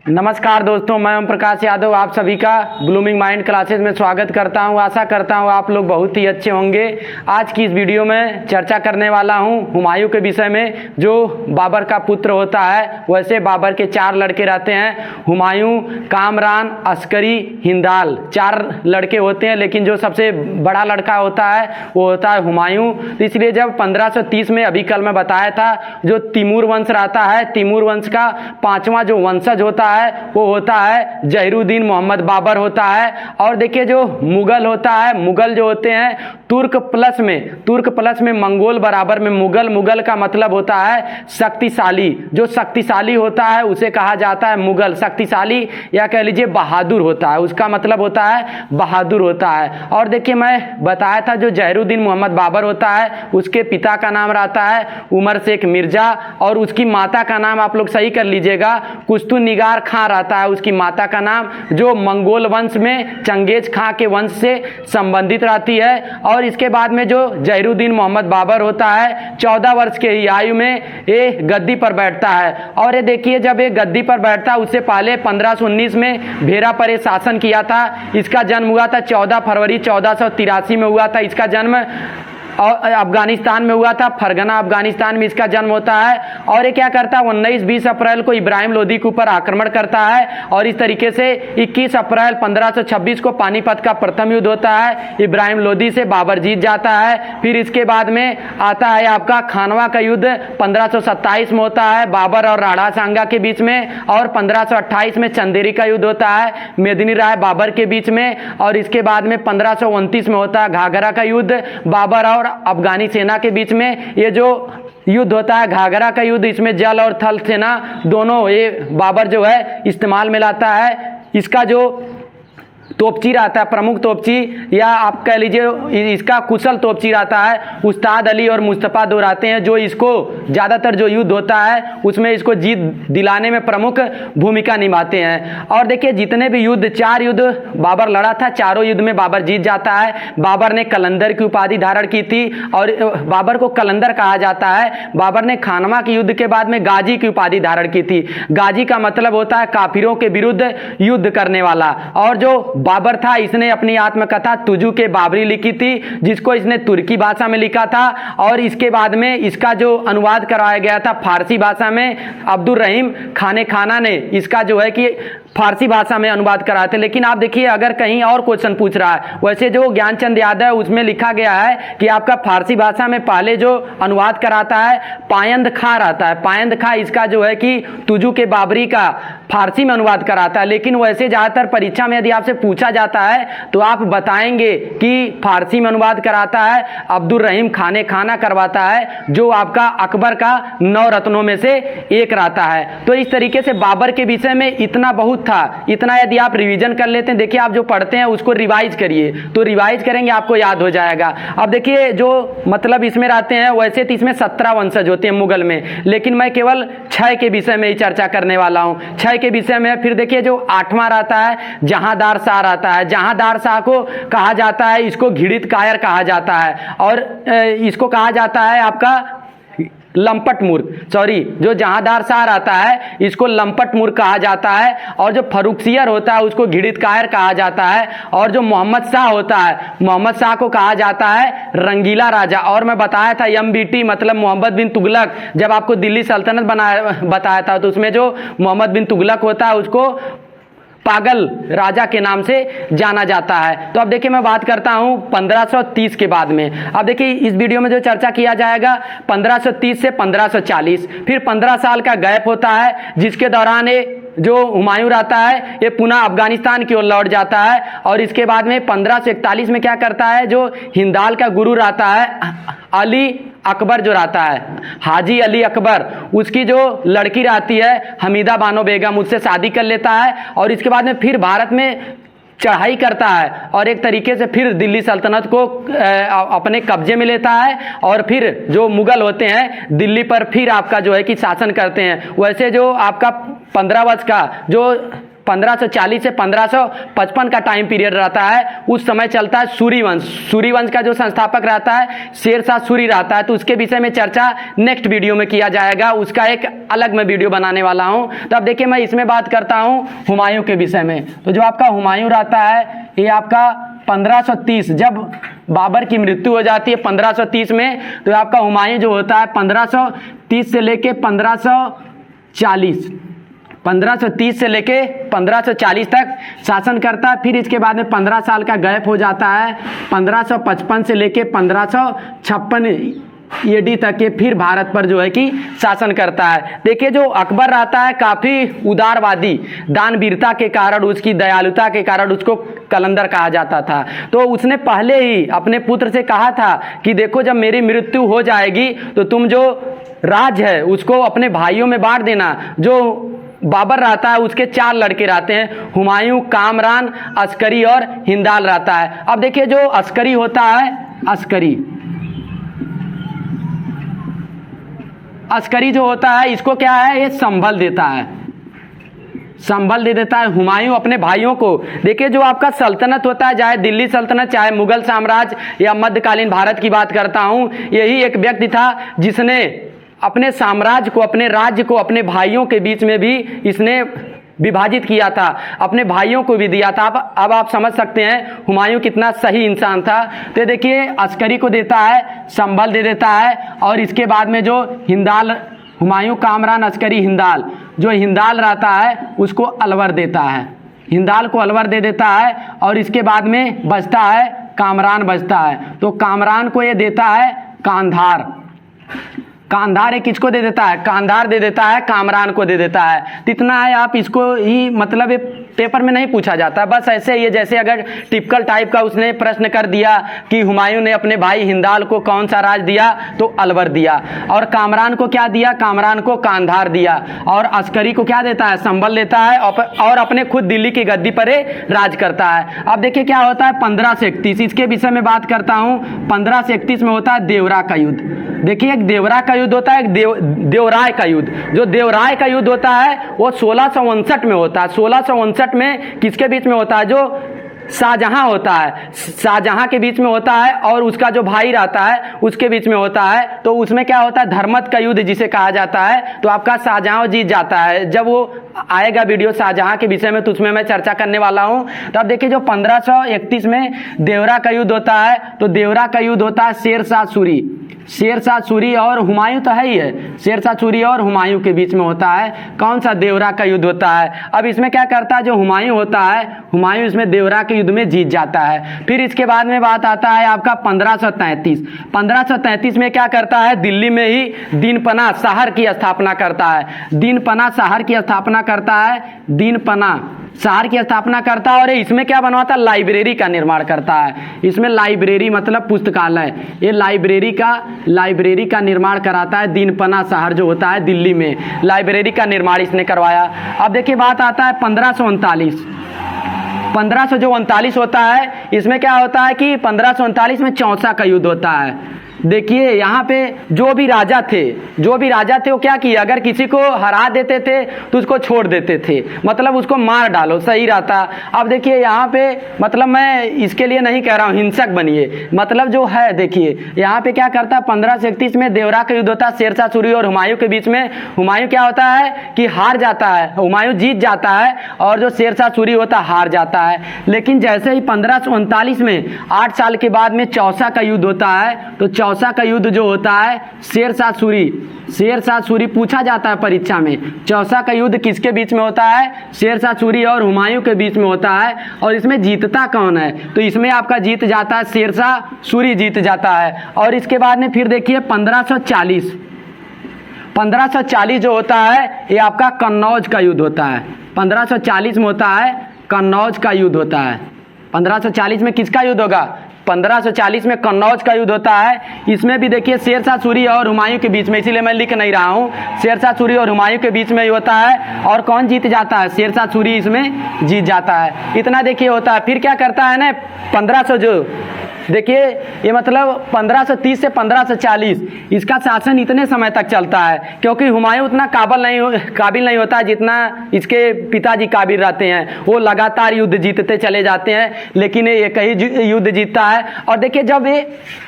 नमस्कार दोस्तों, मैं ओम प्रकाश यादव आप सभी का ब्लूमिंग माइंड क्लासेस में स्वागत करता हूं। आशा करता हूं आप लोग बहुत ही अच्छे होंगे। आज की इस वीडियो में चर्चा करने वाला हूं हुमायूं के विषय में, जो बाबर का पुत्र होता है। वैसे बाबर के 4 लड़के रहते हैं, हुमायूं, कामरान, अस्करी, हिंदाल। 4 लड़के होते हैं, लेकिन जो सबसे बड़ा लड़का होता है वो होता है हुमायूं। तो इसलिए जब 1530 में, अभी कल मैं बताया था, जो तैमूर वंश रहता है, तैमूर वंश का 5वां जो वंशज होता है वो होता है जहीरुद्दीन मोहम्मद बाबर होता है। और देखिए जो मुगल होता है, मुगल जो होते हैं तुर्क प्लस में मंगोल बराबर में मुगल। मुगल का मतलब होता है शक्तिशाली। जो शक्तिशाली होता है उसे कहा जाता है मुगल। शक्तिशाली या कह लीजिए बहादुर होता है, उसका मतलब होता है बहादुर होता है। और देखिए मैं बताया था जो जहीरुद्दीन मोहम्मद बाबर होता है उसके पिता का नाम रहता है उमर शेख मिर्जा, और उसकी माता का नाम आप लोग सही कर लीजिएगा, कुस्तुन निगार खां रहता है उसकी माता का नाम, जो मंगोल वंश में चंगेज खां के वंश से संबंधित रहती है। और इसके बाद में जो जहीरुद्दीन मोहम्मद बाबर होता है 14 वर्ष के आयु में ये गद्दी पर बैठता है। और ये देखिए जब ये गद्दी पर बैठता है उससे पहले 1519 में भेरा पर ये शासन किया था। इसका जन्म हुआ था 14 फरवरी 1483 में हुआ था इसका जन्म, और अफगानिस्तान में हुआ था, फरगना अफगानिस्तान में इसका जन्म होता है। और ये क्या करता है 19-20 अप्रैल को इब्राहिम लोदी के ऊपर आक्रमण करता है, और इस तरीके से 21 अप्रैल 1526 को पानीपत का प्रथम युद्ध होता है। इब्राहिम लोदी से बाबर जीत जाता है। फिर इसके बाद में आता है आपका खानवा का युद्ध 1527 में होता है बाबर और राणा सांगा के बीच में, और 1528 में चंदेरी का युद्ध होता है मेदिनी राय बाबर के बीच में। और इसके बाद में 1529 में होता है घाघरा का युद्ध बाबर और अफगानी सेना के बीच में। ये जो युद्ध होता है घाघरा का युद्ध, इसमें जल और थल सेना दोनों ये बाबर जो है इस्तेमाल में लाता है। इसका जो तोपची रहता है, प्रमुख तोपची या आप कह लीजिए इसका कुशल तोपची रहता है उस्ताद अली और मुस्तफ़ा दो रहते हैं, जो इसको ज़्यादातर जो युद्ध होता है उसमें इसको जीत दिलाने में प्रमुख भूमिका निभाते हैं। और देखिए जितने भी युद्ध, 4 युद्ध बाबर लड़ा था, चारों युद्ध में बाबर जीत जाता है। बाबर ने कलंदर की उपाधि धारण की थी, और बाबर को कलंदर कहा जाता है। बाबर ने खानवा के युद्ध के बाद में गाजी की उपाधि धारण की थी। गाजी का मतलब होता है काफिरों के विरुद्ध युद्ध करने वाला। और जो बाबर था इसने अपनी आत्मकथा तुजू के बाबरी लिखी थी, जिसको इसने तुर्की भाषा में लिखा था, और इसके बाद में इसका जो अनुवाद कराया गया था फारसी भाषा में, अब्दुल रहीम खाने खाना ने इसका जो है कि फारसी भाषा में अनुवाद कराए थे। लेकिन आप देखिए अगर कहीं और क्वेश्चन पूछ रहा है, वैसे जो ज्ञानचंद यादव उसमें लिखा गया है कि आपका फारसी भाषा में पहले जो अनुवाद कराता है पायंद खां रहता है। पायंद खां इसका जो है कि तुजू के बाबरी का फारसी में अनुवाद कराता है। लेकिन वैसे ज़्यादातर परीक्षा में यदि आपसे पूछा जाता है तो आप बताएंगे कि फारसी में अनुवाद कराता है अब्दुल रहीम खाने खाना करवाता है, जो आपका अकबर का 9 रत्नों में से एक रहता है। तो इस तरीके से बाबर के विषय में इतना बहुत था, इतना यदि आप रिवीजन कर लेते हैं, देखिए आप जो पढ़ते हैं उसको रिवाइज करिए, तो रिवाइज करेंगे आपको याद हो जाएगा। अब देखिए जो मतलब इसमें रहते हैं, वैसे तो इसमें 17 वंशज होते हैं मुगल में, लेकिन मैं केवल 6 के विषय में ही चर्चा करने वाला हूं, 6 के विषय में। फिर देखिए जो 8वां रहता है जहांदार शाह रहता है। जहांदार शाह को कहा जाता है, इसको घिड़ित कायर कहा जाता है, और इसको कहा जाता है आपका लंपट मूर्ख, सॉरी, जो जहांदार शाह रहता है इसको लंपट मूर्ख कहा जाता है, और जो फरुखसियर होता है उसको घिड़ित कायर कहा जाता है, और जो मोहम्मद शाह होता है, मोहम्मद शाह को कहा जाता है रंगीला राजा। और मैं बताया था MBT मतलब मोहम्मद बिन तुगलक, जब आपको दिल्ली सल्तनत बताया था तो उसमें जो मोहम्मद बिन तुगलक होता है उसको पागल राजा के नाम से जाना जाता है। तो अब देखिए मैं बात करता हूं 1530 के बाद में। अब देखिए इस वीडियो में जो चर्चा किया जाएगा 1530 से 1540, फिर 15 साल का गैप होता है, जिसके दौरान ये जो हुमायूं रहता है ये पुनः अफगानिस्तान की ओर लौट जाता है। और इसके बाद में 1541 में क्या करता है, जो हिंदाल का गुरु रहता है अली अकबर जो रहता है, हाजी अली अकबर, उसकी जो लड़की रहती है हमीदा बानो बेगम, उससे शादी कर लेता है। और इसके बाद में फिर भारत में चढ़ाई करता है, और एक तरीके से फिर दिल्ली सल्तनत को अपने कब्जे में लेता है, और फिर जो मुगल होते हैं दिल्ली पर फिर आपका जो है कि शासन करते हैं। वैसे जो आपका 15 वर्ष का जो 1540 से 1555 का टाइम पीरियड रहता है। उस समय चलता है सूर्यवंश। सूर्यवंश का जो संस्थापक रहता है शेरशाह सूरी रहता है। तो उसके विषय में चर्चा नेक्स्ट वीडियो में किया जाएगा, उसका एक अलग मैं वीडियो बनाने वाला हूं। तो अब देखिए मैं इसमें बात करता हूं हुमायूं के विषय में। तो जो आपका हुमायूं रहता है ये आपका 1530, जब बाबर की मृत्यु हो जाती है 1530 में, तो आपका हुमायूं जो होता है 1530 से लेके 1530 से लेके 1540 तक शासन करता है। फिर इसके बाद में 15 साल का गैप हो जाता है 1555 से लेके 1556 ईडी तक के, फिर भारत पर जो है कि शासन करता है। देखिए जो अकबर रहता है काफ़ी उदारवादी, दानवीरता के कारण, उसकी दयालुता के कारण उसको कलंदर कहा जाता था। तो उसने पहले ही अपने पुत्र से कहा था कि देखो जब मेरी मृत्यु हो जाएगी तो तुम जो राज है उसको अपने भाइयों में बांट देना। जो बाबर रहता है उसके 4 लड़के रहते हैं, हुमायूं, कामरान, अस्करी और हिंदाल रहता है। अब देखिए जो अस्करी होता है, अस्करी जो होता है इसको क्या है, ये संभल देता है, संभल दे देता है हुमायूं अपने भाइयों को। देखिए जो आपका सल्तनत होता है, चाहे दिल्ली सल्तनत, चाहे मुगल साम्राज्य या मध्यकालीन भारत की बात करता हूं, यही एक व्यक्ति था जिसने अपने साम्राज्य को, अपने राज्य को अपने भाइयों के बीच में भी इसने विभाजित किया था, अपने भाइयों को भी दिया था। अब आप समझ सकते हैं हुमायूं कितना सही इंसान था। तो देखिए अस्करी को देता है, संभल दे देता है, और इसके बाद में जो हिंदाल, हुमायूं, कामरान, अस्करी, हिंदाल, जो हिंदाल रहता है उसको अलवर देता है, हिंदाल को अलवर दे देता है। और इसके बाद में बचता है कामरान बचता है। तो कामरान को ये देता है कांधार, कांधार एक किसको दे देता है, कांधार दे देता है, कामरान को दे देता है। तो इतना है, आप इसको ही मतलब पेपर में नहीं पूछा जाता, बस ऐसे ही है जैसे अगर टिपिकल टाइप का उसने प्रश्न कर दिया कि हुमायूं ने अपने भाई हिंदाल को कौन सा राज दिया, तो अलवर दिया। और कामरान को क्या दिया, कामरान को कांधार दिया। और अस्करी को क्या देता है, संभल देता है, और अपने खुद दिल्ली की गद्दी पर राज करता है। अब देखिए क्या होता है 15 से 31, इसके विषय में बात करता हूँ। 15 से 31 में होता है देवरा का युद्ध। देखिए एक देवरा का युद्ध होता है, एक देवराय का युद्ध। जो देवराय का युद्ध होता है वो 1659 में होता है। 1659 में किसके बीच में होता है, जो शाहजहां होता है, शाहजहां के बीच में होता है, और उसका जो भाई रहता है उसके बीच में होता है। तो उसमें क्या होता है, धर्मत का युद्ध जिसे कहा जाता है। तो आपका शाहजहां जीत जाता है। जब वो आएगा वीडियो शाहजहां के विषय में तो उसमें मैं चर्चा करने वाला हूं। तो अब देखिए जो 1531 में देवरा का युद्ध होता है, तो देवरा का युद्ध होता है शेरशाह सूरी, शेरशाह सूरी और हुमायूं तो है ही है, शेरशाह सूरी और हुमायूं के बीच में होता है। कौन सा, देवरा का युद्ध होता है। अब इसमें क्या करता है, जो हुमायूं होता है, हुमायूं इसमें देवरा के युद्ध में जीत जाता है। फिर इसके बाद में बात आता है आपका 1533। 1533 में क्या करता है, दिल्ली में ही दीनपना शहर की स्थापना करता है। दीनपना शहर की स्थापना करता है, दीनपना शहर की स्थापना करता है। और इसमें क्या बनवाता है, लाइब्रेरी का निर्माण करता है। इसमें लाइब्रेरी मतलब पुस्तकालय, ये लाइब्रेरी का निर्माण कराता है। दीनपना शहर जो होता है दिल्ली में, लाइब्रेरी का निर्माण इसने करवाया। अब देखिए बात आता है 1539। 1539 होता है, इसमें क्या होता है कि 1539 में चौसा का युद्ध होता है। देखिए यहाँ पे जो भी राजा थे वो क्या किया, अगर किसी को हरा देते थे तो उसको छोड़ देते थे, मतलब उसको मार डालो, सही रहता। अब देखिए यहाँ पे मतलब मैं इसके लिए नहीं कह रहा हूँ हिंसक बनिए, मतलब जो है देखिए यहाँ पे क्या करता है 15 से 31 में देवरा का युद्ध होता है शेरशाह सूरी और हुमायूं के बीच में। हुमायूं क्या होता है कि हार जाता है, हुमायूं जीत जाता है, और जो शेरशाह सूरी होता है हार जाता है। लेकिन जैसे ही 1539 में 8 साल के बाद में चौसा का युद्ध होता है, तो चौसा का युद्ध जो होता है शेरशाह सूरी पूछा जाता है परीक्षा में, चौसा का युद्ध किसके बीच में होता है, शेरशाह सूरी और हुमायूं के बीच में होता है। और इसमें जीतता कौन है, तो इसमें आपका जीत जाता है शेरशाह सूरी जीत जाता है। और इसके बाद में फिर देखिए 1540 जो होता है ये आपका कन्नौज का युद्ध होता है। 1540 में होता है कन्नौज का युद्ध होता है। 1540 में किसका युद्ध होगा, 1540 में कन्नौज का युद्ध होता है। इसमें भी देखिए शेरशाह सूरी और हुमायूं के बीच में, इसीलिए मैं लिख नहीं रहा हूँ, शेरशाह सूरी और हुमायूं के बीच में ही होता है। और कौन जीत जाता है, शेरशाह सूरी इसमें जीत जाता है। इतना देखिए होता है। फिर क्या करता है ना देखिए ये मतलब 1530 से 1540 इसका शासन इतने समय तक चलता है, क्योंकि हुमायूं उतना काबिल नहीं होता जितना इसके पिताजी काबिल रहते हैं। वो लगातार युद्ध जीतते चले जाते हैं, लेकिन ये एक ही युद्ध जीतता है। और देखिए जब ये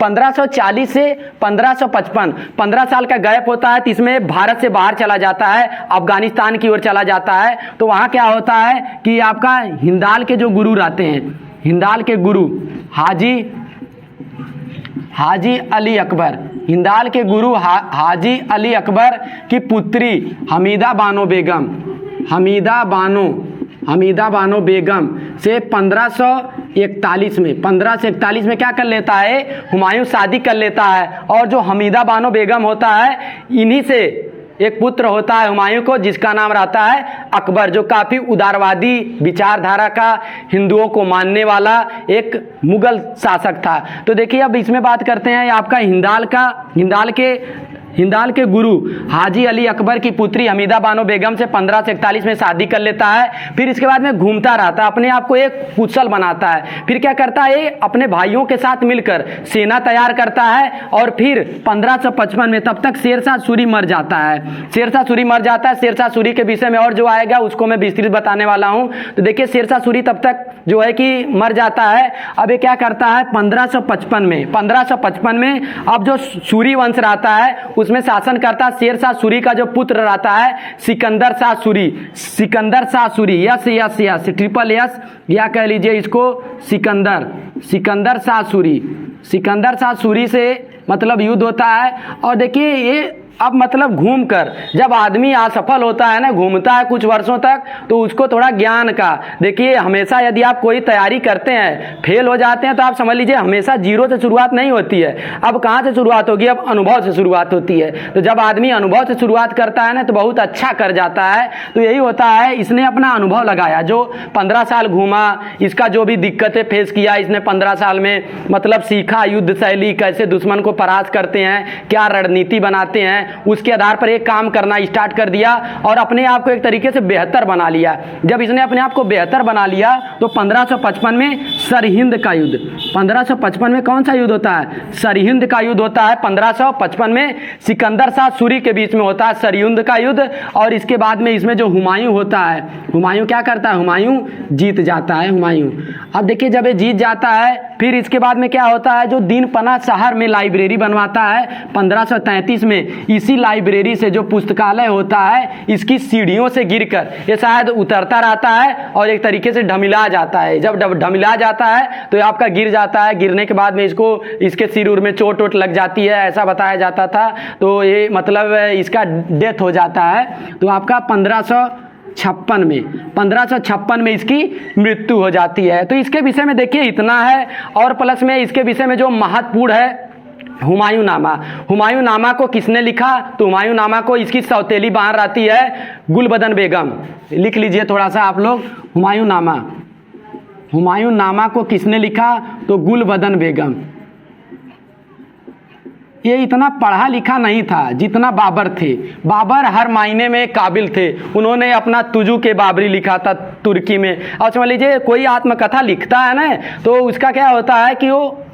1540 से 1555 15 साल का गैप होता है, तो इसमें भारत से बाहर चला जाता है, अफगानिस्तान की ओर चला जाता है। तो वहाँ क्या होता है कि आपका हिंदाल के जो गुरु रहते हैं, हिंदाल के गुरु हाजी अली अकबर, हिंदाल के गुरु हाजी अली अकबर की पुत्री हमीदा बानो बेगम से 1541 में क्या कर लेता है, हुमायूं शादी कर लेता है। और जो हमीदा बानो बेगम होता है, इन्हीं से एक पुत्र होता है हुमायूं को, जिसका नाम रहता है अकबर, जो काफ़ी उदारवादी विचारधारा का, हिंदुओं को मानने वाला एक मुगल शासक था। तो देखिए अब इसमें बात करते हैं आपका हिंदाल के गुरु हाजी अली अकबर की पुत्री हमीदा बानो बेगम से 1541 में शादी कर लेता है। फिर इसके बाद में घूमता रहता है, अपने आप को एक कुशल बनाता है। फिर क्या करता है, अपने भाइयों के साथ मिलकर सेना तैयार करता है। और फिर 1555 में तब तक शेरशाह सूरी मर जाता है। शेरशाह सूरी के विषय में और जो आएगा उसको मैं विस्तृत बताने वाला हूँ। तो देखिए शेरशाह सूरी तब तक जो है कि मर जाता है। अब ये क्या करता है, 1555 में अब जो सूरी वंश रहता है उसमें शासन करता शेरशाह सूरी का जो पुत्र रहता है Sikandar Shah Suri, yes triple yes, या कह लीजिए इसको सिकंदर शाह सूरी से मतलब युद्ध होता है। और देखिए ये अब मतलब घूमकर जब आदमी असफल होता है ना, घूमता है कुछ वर्षों तक, तो उसको थोड़ा ज्ञान का, देखिए हमेशा यदि आप कोई तैयारी करते हैं फेल हो जाते हैं तो आप समझ लीजिए हमेशा जीरो से शुरुआत नहीं होती है। अब कहाँ से शुरुआत होगी, अब अनुभव से शुरुआत होती है। तो जब आदमी अनुभव से शुरुआत करता है ना तो बहुत अच्छा कर जाता है। तो यही होता है, इसने अपना अनुभव लगाया, जो 15 साल घूमा, इसका जो भी दिक्कतें फेस किया इसने 15 साल में, मतलब सीखा युद्ध शैली, कैसे दुश्मन को परास्त करते हैं, क्या रणनीति बनाते हैं, उसके आधार पर एक काम करना स्टार्ट कर दिया और अपने आप को एक तरीके से बेहतर बना लिया। जब इसने अपने आप को बेहतर बना लिया तो 1555 में सरहिंद का युद्ध, 1555 में कौन सा युद्ध होता है, सरहिंद का युद्ध होता है। 1555 में सिकंदर शाह सूरी के बीच में होता है सरहिंद का युद्ध। और इसके बाद में इसमें जो हुमायूं होता है, हुमायूं क्या करता है, हुमायूं जीत जाता है। हुमायूं अब देखिए जब ये जीत जाता है, फिर इसके बाद में क्या होता है, जो दीनपना शहर में लाइब्रेरी बनवाता है 1533 में। इसी लाइब्रेरी से जो पुस्तकालय होता है, इसकी सीढ़ियों से गिरकर ये शायद उतरता रहता है और एक तरीके से ढमिला जाता है। जब ढमिला जाता है तो ये आपका गिर जाता है। गिरने के बाद में इसके सिर उर में चोट लग जाती है, ऐसा बताया जाता था। तो ये मतलब इसका डेथ हो जाता है। तो आपका 1556 में इसकी मृत्यु हो जाती है। तो इसके विषय में देखिए इतना है। और प्लस में इसके विषय में जो महत्वपूर्ण है, हुमायूं नामा को किसने लिखा, तो हुमायूं नामा को इसकी सौतेली बहन रहती है गुलबदन बेगम। लिख लीजिए थोड़ा सा आप लोग, हुमायूं नामा को किसने लिखा, तो गुलबदन बेगम। ये इतना पढ़ा लिखा नहीं था जितना बाबर थे। बाबर हर मायने में काबिल थे। उन्होंने अपना तुजू के बाबरी लिखा था तुर्की में। और समझ लीजिए कोई आत्मकथा लिखता है ना, तो उसका क्या होता है कि वो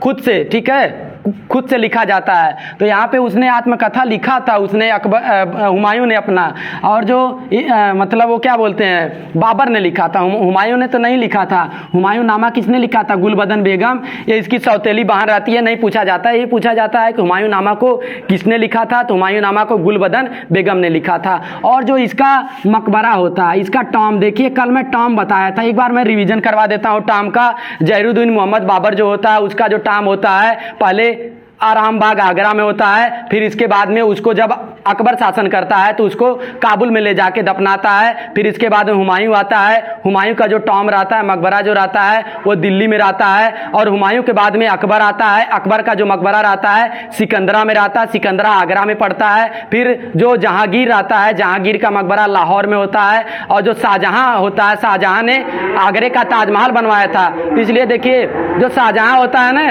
खुद से, ठीक है, खुद से लिखा जाता है। तो यहाँ पे उसने आत्मकथा लिखा था, उसने हुमायूं ने अपना, और जो मतलब वो क्या बोलते हैं, बाबर ने लिखा था, हुमायूं ने तो नहीं लिखा था। हुमायूं नामा किसने लिखा था, गुलबदन बेगम। ये इसकी सौतेली बहन रहती है। नहीं पूछा जाता है, ये पूछा जाता है कि हुमायूं नामा को किसने लिखा था, तो हुमायूं नामा को गुलबदन बेगम ने लिखा था। और जो इसका मकबरा होता है, इसका टॉम, देखिए कल मैं टॉम बताया था, एक बार मैं रिवीजन करवा देता हूँ टॉम का। जहीरुद्दीन मोहम्मद बाबर जो होता है उसका जो टॉम होता है, पहले आराम बाग आगरा में होता है। फिर इसके बाद में उसको जब अकबर शासन करता है तो उसको काबुल में ले जाके दफनाता है। फिर इसके बाद में हुमायूं आता है। हुमायूं का जो टॉम रहता है, मकबरा जो रहता है, वो दिल्ली में रहता है। और हुमायूं के बाद में अकबर आता है। अकबर का जो मकबरा रहता है सिकंदरा में रहता है, सिकंदरा आगरा में पड़ता है। फिर जो जहांगीर रहता है, जहांगीर का मकबरा लाहौर में होता है। और जो शाहजहां होता है, शाहजहां ने आगरे का ताजमहल बनवाया था। इसलिए देखिए जो शाहजहां होता है ना,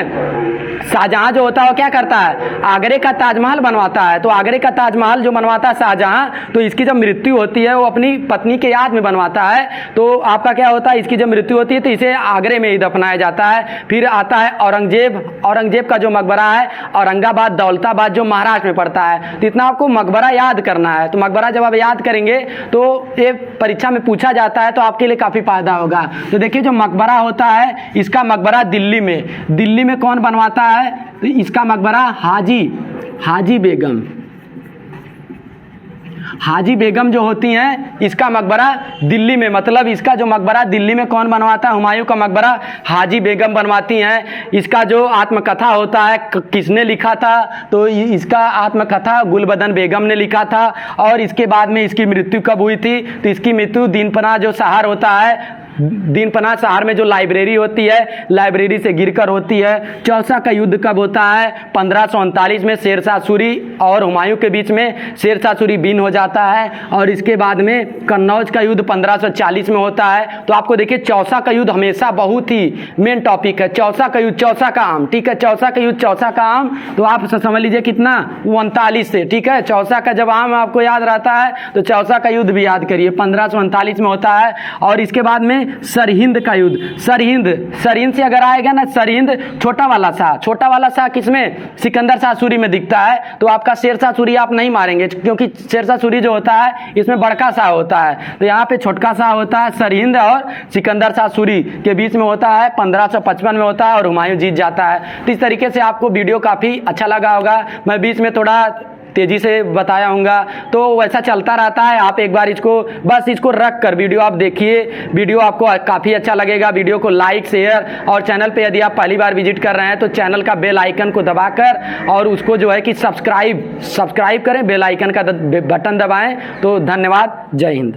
शाहजहां जो होता है वो क्या करता है, आगरे का ताजमहल बनवाता है। तो आगरे का ताजमहल जो बनवाता है शाहजहां, तो इसकी जब मृत्यु होती है वो अपनी पत्नी के याद में बनवाता है। तो आपका क्या होता है, इसकी जब मृत्यु होती है तो इसे आगरे में ही दफनाया जाता है। फिर आता है औरंगजेब। औरंगजेब का जो मकबरा है औरंगाबाद दौलताबाद जो महाराष्ट्र में पड़ता है। तो इतना आपको मकबरा याद करना है। तो मकबरा जब आप याद करेंगे तो ये परीक्षा में पूछा जाता है, तो आपके लिए काफ़ी फायदा होगा। तो देखिए जो मकबरा होता है, इसका मकबरा दिल्ली में कौन बनवाता है, तो इसका मकबरा हाजी बेगम जो होती हैं, इसका मकबरा दिल्ली में, मतलब इसका जो मकबरा दिल्ली में कौन बनवाता है, हुमायूं का मकबरा हाजी बेगम बनवाती हैं। इसका जो आत्मकथा होता है किसने लिखा था, तो इसका आत्मकथा गुलबदन बेगम ने लिखा था। और इसके बाद में इसकी मृत्यु कब हुई थी, तो इसकी मृत्यु दीनपनाह जो शहर होता है, दीनपनाह शहर में जो लाइब्रेरी होती है, लाइब्रेरी से गिरकर होती है। चौसा का युद्ध कब होता है, 1539 में शेरशाह सूरी और हुमायूं के बीच में शेरशाह सूरी बीन हो जाता है। और इसके बाद में कन्नौज का युद्ध 1540 में होता है। तो आपको देखिए चौसा का युद्ध हमेशा बहुत ही मेन टॉपिक है। चौसा का युद्ध, चौसा का आम, ठीक है, चौसा का युद्ध, चौसा का आम, तो आप समझ लीजिए कितना 39 से, ठीक है। चौसा का जब आम आपको याद रहता है तो चौसा का युद्ध भी याद करिए, 1539 में होता है। और इसके बाद में सरहिंद का युद्ध, सरहिंद से अगर आएगा ना, सरहिंद छोटा वाला शाह किसमें, सिकंदर शाह सूरी में दिखता है। तो आपका शेरशाह सूरी आप नहीं मारेंगे, क्योंकि शेरशाह सूरी जो होता है इसमें बड़का शाह होता है। तो यहाँ पे छोटका शाह होता है, सरहिंद और सिकंदर शाह सूरी के बीच में होता है, 1555 में होता है और हुमायूं जीत जाता है। तो इस तरीके से आपको वीडियो काफ़ी अच्छा लगा होगा। मैं बीच में थोड़ा तेजी से बताया हूँगा, तो वैसा चलता रहता है। आप एक बार इसको रख कर वीडियो आप देखिए, वीडियो आपको काफ़ी अच्छा लगेगा। वीडियो को लाइक, शेयर, और चैनल पे यदि आप पहली बार विजिट कर रहे हैं तो चैनल का बेल आइकन को दबाकर और उसको जो है कि सब्सक्राइब करें, बेल आइकन का बटन दबाएं। तो धन्यवाद, जय हिंद।